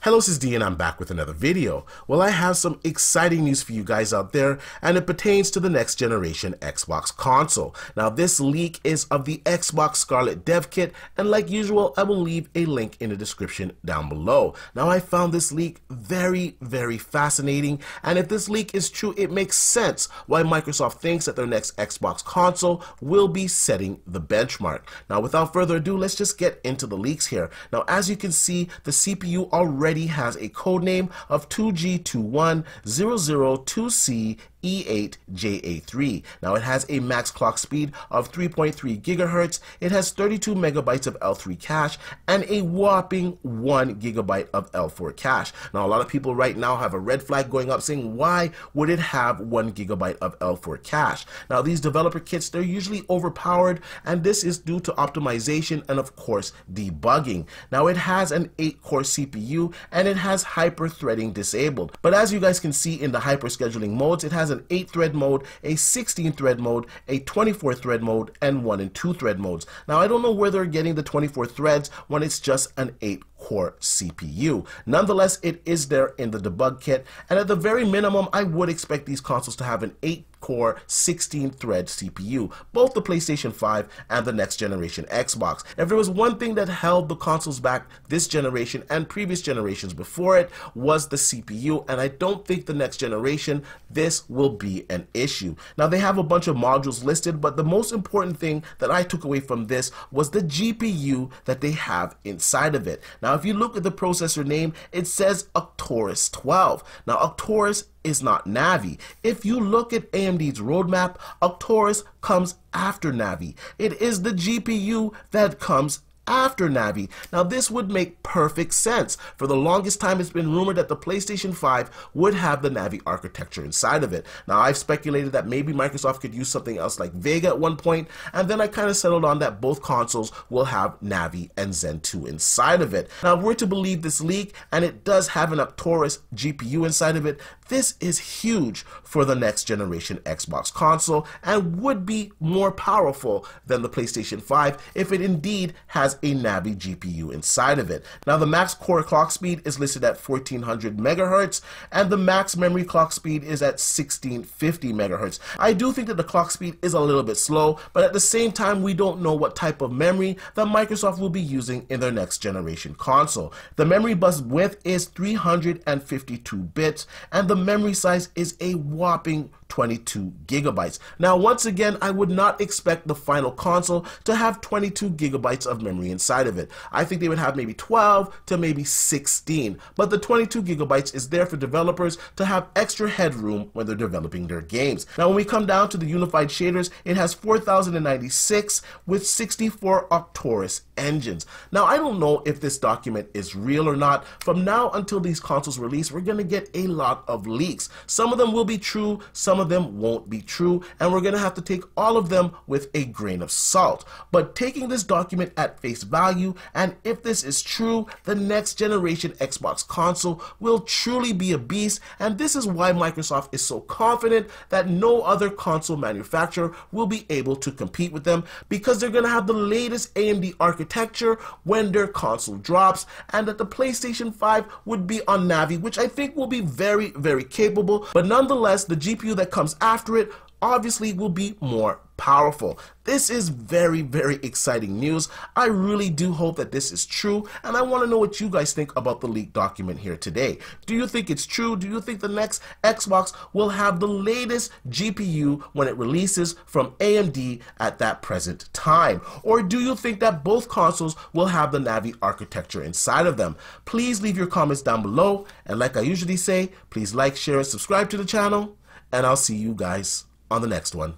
Hello, this is D and I'm back with another video. Well, I have some exciting news for you guys out there, and it pertains to the next generation Xbox console. Now, this leak is of the Xbox Scarlett Dev kit, and like usual, I will leave a link in the description down below. Now, I found this leak very fascinating, and if this leak is true, it makes sense why Microsoft thinks that their next Xbox console will be setting the benchmark. Now, without further ado, let's just get into the leaks here. Now, as you can see, the CPU already has a code name of 2G21002C E8JA3. Now it has a max clock speed of 3.3 gigahertz, it has 32 megabytes of L3 cache, and a whopping 1 gigabyte of L4 cache. Now a lot of people right now have a red flag going up saying, why would it have 1 gigabyte of L4 cache? Now these developer kits, they're usually overpowered, and this is due to optimization and of course debugging. Now it has an 8-core CPU and it has hyper-threading disabled. But as you guys can see in the hyper-scheduling modes, it has an 8-thread mode, a 16-thread mode, a 24-thread mode, and 1 and 2 thread modes. Now I don't know where they're getting the 24 threads when it's just an 8-core CPU. Nonetheless, it is there in the debug kit, and at the very minimum, I would expect these consoles to have an 8-core 16-thread CPU, both the PlayStation 5 and the next generation Xbox. If there was one thing that held the consoles back this generation and previous generations before it, was the CPU, and I don't think the next generation this will be an issue. Now they have a bunch of modules listed, but the most important thing that I took away from this was the GPU that they have inside of it. Now if you look at the processor name, it says Arcturus 12. Now Arcturus is not Navi. If you look at AMD's roadmap, Arcturus comes after Navi. It is the GPU that comes after Navi. Now this would make perfect sense. For the longest time it's been rumored that the PlayStation 5 would have the Navi architecture inside of it. Now I've speculated that maybe Microsoft could use something else like Vega at one point, and then I kind of settled on that both consoles will have Navi and Zen 2 inside of it. Now if we're to believe this leak, and it does have an Arcturus GPU inside of it, this is huge for the next generation Xbox console and would be more powerful than the PlayStation 5 if it indeed has a Navi GPU inside of it. Now the max core clock speed is listed at 1400 megahertz, and the max memory clock speed is at 1650 megahertz. I do think that the clock speed is a little bit slow, but at the same time we don't know what type of memory that Microsoft will be using in their next generation console. The memory bus width is 352 bits, and the memory size is a whopping 22 gigabytes. Now once again, I would not expect the final console to have 22 gigabytes of memory inside of it. I think they would have maybe 12 to maybe 16, but the 22 gigabytes is there for developers to have extra headroom when they're developing their games. Now when we come down to the unified shaders, it has 4096 with 64 Arcturus engines. Now I don't know if this document is real or not. From now until these consoles release, we're going to get a lot of leaks. Some of them will be true, some of them won't be true, and we're going to have to take all of them with a grain of salt. But taking this document at face value, and if this is true, the next generation Xbox console will truly be a beast, and this is why Microsoft is so confident that no other console manufacturer will be able to compete with them, because they're going to have the latest AMD architecture when their console drops, and that the PlayStation 5 would be on Navi, which I think will be very capable, but nonetheless the GPU that comes after it obviously will be more powerful. This is very exciting news. I really do hope that this is true, and I want to know what you guys think about the leaked document here today. Do you think it's true? Do you think the next Xbox will have the latest GPU when it releases from AMD at that present time? Or do you think that both consoles will have the Navi architecture inside of them? Please leave your comments down below, and like I usually say, please like, share, and subscribe to the channel, and I'll see you guys on the next one.